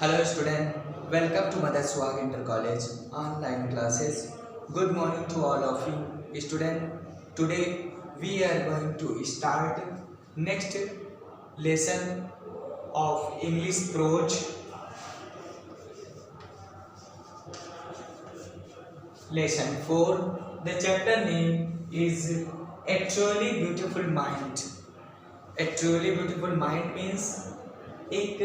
Hello student, welcome to Mother Swag Inter College online classes. Good morning to all of you student. Today we are going to start next lesson of English prose. Lesson 4. The chapter name is A Truly Beautiful Mind. A truly beautiful mind means एक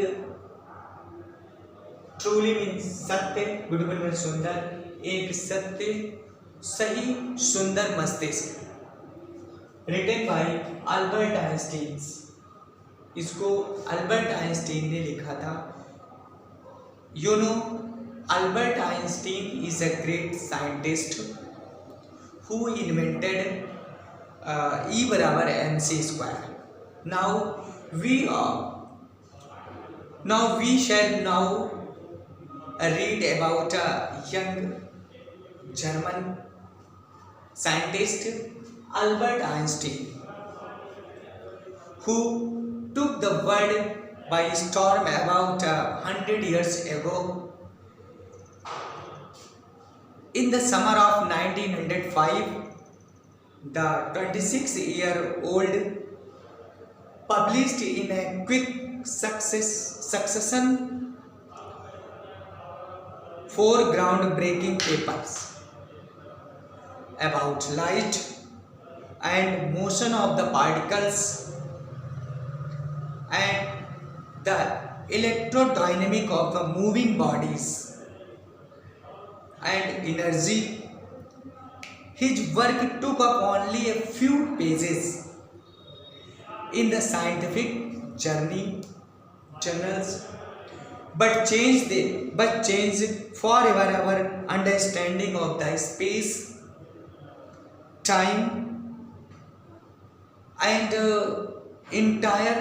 truly means सत्य, beautiful means सुंदर, एक सत्य सही सुंदर मस्तिष्क। Written by Albert Einstein. इसको Albert Einstein ने लिखा था। You know Albert Einstein is a great scientist who invented E बराबर mc square. Now we shall now read about a young German scientist Albert Einstein, who took the world by storm about 100 years ago. In the summer of 1905, the 26-year-old published in a quick succession 4 groundbreaking papers about light and motion of the particles and the electrodynamic of the moving bodies and energy. His work took up only a few pages in the scientific journals, but changed forever our understanding of the space, time, and entire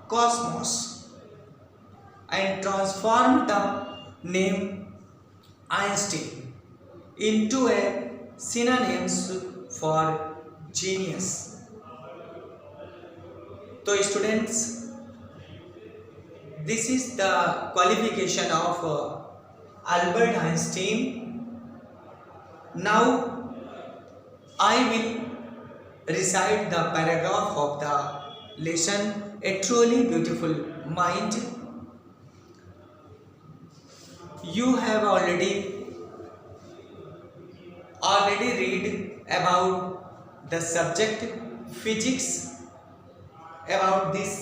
cosmos, and transformed the name Einstein into a synonym for genius. So students, this is the qualification of Albert Einstein. Now I will recite the paragraph of the lesson, A Truly Beautiful Mind. You have already read about the subject physics, about this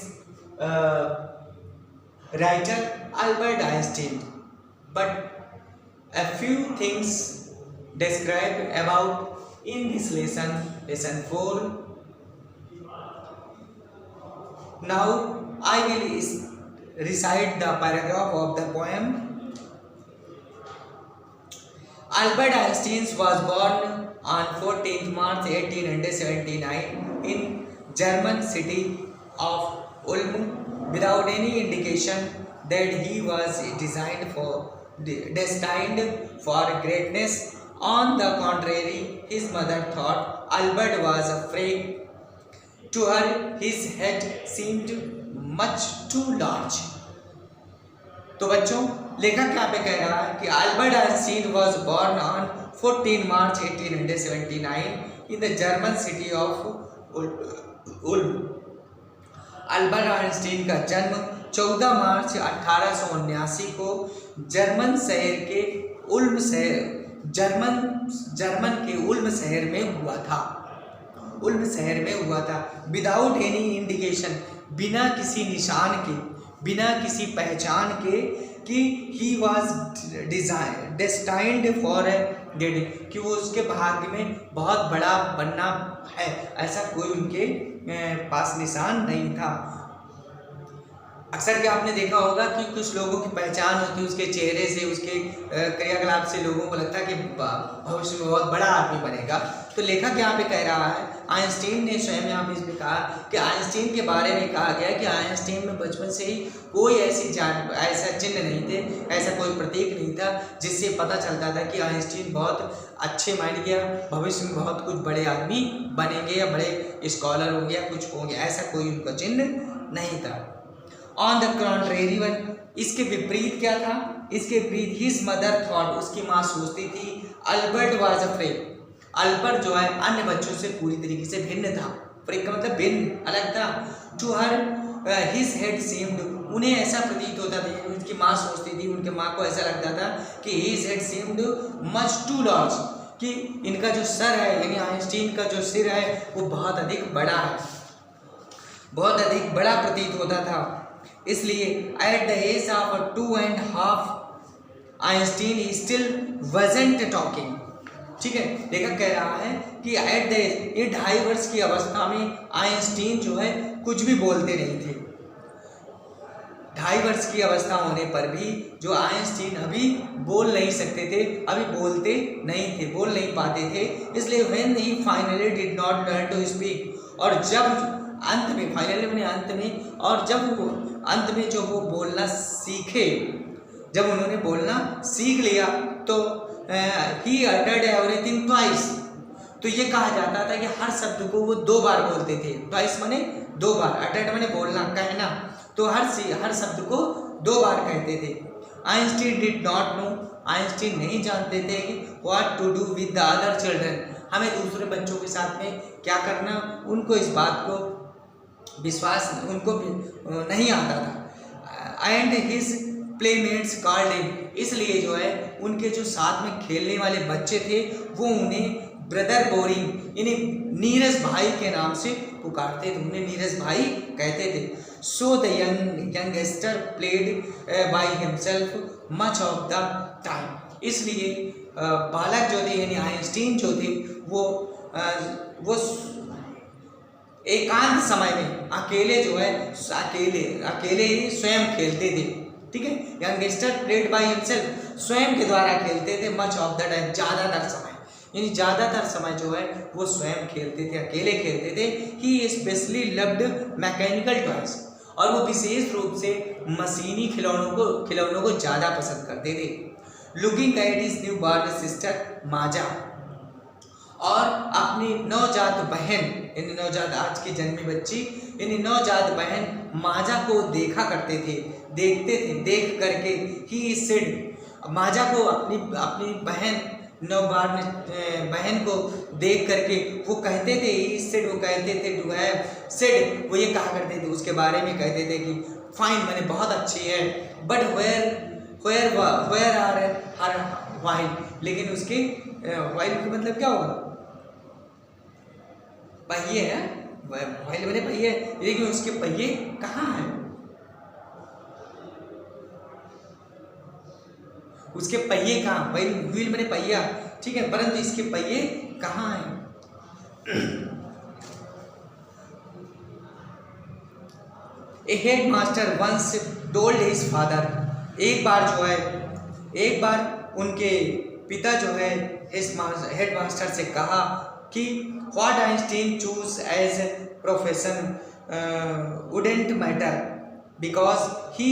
writer Albert Einstein, but a few things described about in this lesson 4. Now I will recite the paragraph of the poem. Albert Einstein was born on 14th March 1879 in German city of Ulm, without any indication that he was destined for greatness. On the contrary, his mother thought Albert was afraid. To her, his head seemed much too large. तो बच्चों, लेखक यहाँ पे कह रहा है कि Albert Einstein was born on 14 March 1879 in the German city of Ulm. Albert Einstein का जन्म 14 मार्च 1879 को जर्मन के उल्म शहर में हुआ था। विदाउट एनी इंडिकेशन, बिना किसी निशान के, बिना किसी पहचान के, कि he was destined for dead, कि वो उसके भाग्य में बहुत बड़ा बनना है, ऐसा कोई उनके पास निशान नहीं था। अक्सर क्या आपने देखा होगा कि कुछ लोगों की पहचान होती है उसके चेहरे से, उसके क्रियाकलाप से लोगों को लगता है कि भविष्य में बहुत बड़ा आदमी बनेगा। तो लेखक यहाँ पे कह रहा है, आइंस्टीन ने स्वयं यहाँ पे इसमें कहा कि आइंस्टीन के बारे में कहा गया कि आइंस्टीन में बचपन से ही कोई ऐसा चिन्ह नहीं थे, ऐसा कोई प्रतीक नहीं था जिससे पता चलता था कि आइंस्टीन बहुत अच्छे माइंड के, भविष्य में बहुत कुछ बड़े आदमी बनेंगे या बड़े स्कॉलर होंगे या कुछ होंगे, ऐसा कोई उनका चिन्ह नहीं था। ऑन द कॉन्ट्रेरी वन, इसके विपरीत क्या था, इसके विपरीत हिज मदर थॉट, उसकी माँ सोचती थी, अल्बर्ट वाज अफ्रेड, अल्बर्ट जो है अन्य बच्चों से पूरी तरीके से भिन्न था, फ्रेड का मतलब भिन्न, अलग था। To her his head seemed, उन्हें ऐसा प्रतीत होता था, उनकी माँ सोचती थी, उनके माँ को ऐसा लगता था कि his head seemed much too large, कि इनका जो सर है यानी आइंस्टीन का जो सिर है वो बहुत अधिक बड़ा है, बहुत अधिक बड़ा प्रतीत होता था। इसलिए at the age of 2.5 Einstein still wasn't talking, ठीक है, लेखक कह रहा है कि एट द एज, ये 2.5 वर्ष की अवस्था में आइंस्टीन जो है कुछ भी बोलते नहीं थे। 2.5 वर्ष की अवस्था होने पर भी जो आइंस्टीन अभी बोल नहीं सकते थे, अभी बोलते नहीं थे, बोल नहीं पाते थे। इसलिए when he finally did not learn to speak, और जब अंत में, फाइनली मैंने अंत में, और जब वो अंत में जो वो बोलना सीखे, जब उन्होंने बोलना सीख लिया तो he uttered everything twice, तो ये कहा जाता था कि हर शब्द को वो 2 बार बोलते थे। twice माने 2 बार, uttered माने बोलना, कहना, तो हर शब्द को 2 बार कहते थे। Einstein did not know, Einstein नहीं जानते थे कि what to do with the other children, हमें दूसरे बच्चों के साथ में क्या करना, उनको इस बात को विश्वास उनको नहीं आता था। And his playmates called him, इसलिए जो है उनके जो साथ में खेलने वाले बच्चे थे वो उन्हें ब्रदर बोरिंग यानी नीरज भाई के नाम से पुकारते थे, उन्हें नीरज भाई कहते थे। So the youngster played by himself much of the time, इसलिए बालक जो थे यानी आइंस्टीन जो थे वो एकांत समय में अकेले जो है अकेले ही स्वयं खेलते थे, ठीक है। यंगस्टर प्लेड बाय हिमसेल्फ, स्वयं के द्वारा खेलते थे, मच ऑफ द टाइम, ज़्यादातर समय, यानी ज़्यादातर समय जो है वो स्वयं खेलते थे, अकेले खेलते थे। ही स्पेशली लव्ड मैकेनिकल टॉयज, और वो विशेष रूप से मशीनी खिलौनों को ज़्यादा पसंद करते थे। Looking at his new born sister Maja, और अपनी नवजात बहन यानी नवजात आज की जन्मी बच्ची यानी नवजात बहन माजा को देखा करते थे, देखते थे, देख करके ही सेड, माजा को अपनी बहन नवबार बहन को देख करके वो कहते थे, ही सेड, वो कहते थे, टू हैव सेड, वो ये कहा करते थे, उसके बारे में कहते थे कि फाइन माने बहुत अच्छी है, but where are her while, लेकिन उसके वाइल का मतलब क्या होगा, पहिए है, वाइल मैंने पहिए, लेकिन उसके पहिए कहाँ हैं, उसके पहिए कहाँ, व्हील मैंने पहिया, ठीक है, परंतु इसके पहिए कहाँ हैं। A head master once told his father, एक बार उनके पिता जो है हेड मास्टर से कहा कि what Einstein choose as profession wouldn't matter because he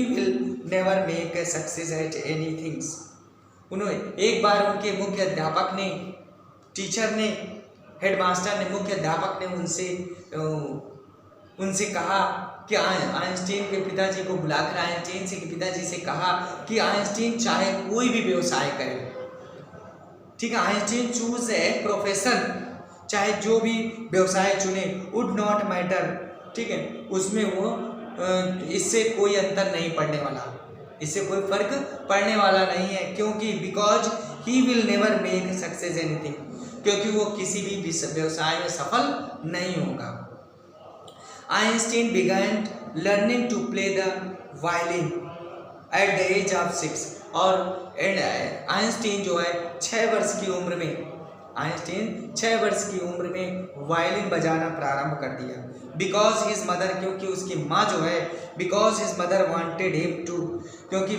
will never make a success at any things. उन्होंने एक बार उनके मुख्य अध्यापक ने, टीचर ने, हेडमास्टर ने, मुख्य अध्यापक ने उनसे कहा कि आइंस्टीन के पिताजी को बुलाकर आइंस्टीन के पिताजी से कहा कि आइंस्टीन चाहे कोई भी व्यवसाय करे, ठीक है, आइंस्टीन चूज ए प्रोफेशन, चाहे जो भी व्यवसाय चुने, वुड नॉट मैटर, ठीक है, उसमें वो इससे कोई अंतर नहीं पड़ने वाला, इससे कोई फर्क पड़ने वाला नहीं है, क्योंकि because he will never make success anything, क्योंकि वो किसी भी व्यवसाय में सफल नहीं होगा। Einstein began learning to play the violin at the age of 6, और आइंस्टीन जो है 6 वर्ष की उम्र में वायलिन बजाना प्रारंभ कर दिया। बिकॉज हिज मदर, क्योंकि उसकी माँ जो है, because his mother wanted him to, क्योंकि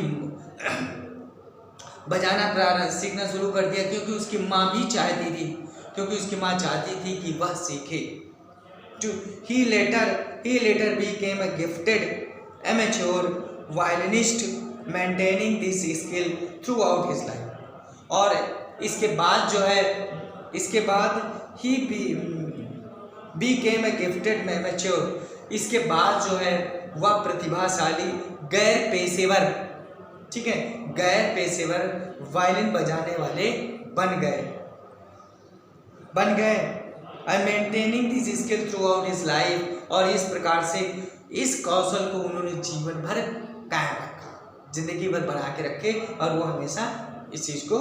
बजाना सीखना शुरू कर दिया, क्योंकि उसकी माँ भी चाहती थी, कि वह सीखे। He later became a gifted amateur violinist, maintaining this skill throughout his life. और इसके बाद he became a gifted amateur, इसके बाद जो है वह प्रतिभाशाली गैर पेशेवर, ठीक है, गैर पेशेवर वायलिन बजाने वाले बन गए and maintaining this skill through out his life, और इस प्रकार से इस कौशल को उन्होंने जीवन भर कायम रखा, जिंदगी भर बना के रखे, और वो हमेशा इस चीज़ को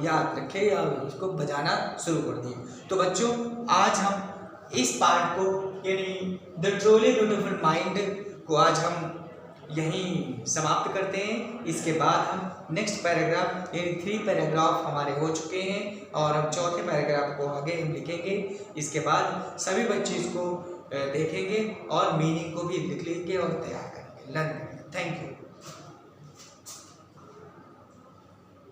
याद रखे या इसको बजाना शुरू कर दिए। तो बच्चों आज हम इस पार्ट को यानी द ट्रूली ब्यूटीफुल माइंड को आज हम यहीं समाप्त करते हैं। इसके बाद हम नेक्स्ट पैराग्राफ यानी 3 पैराग्राफ हमारे हो चुके हैं और हम चौथे पैराग्राफ को आगे हम लिखेंगे। इसके बाद सभी बच्चे इसको देखेंगे और मीनिंग को भी लिख लेंगे और तैयार करेंगे, लर्न करेंगे। Thank you.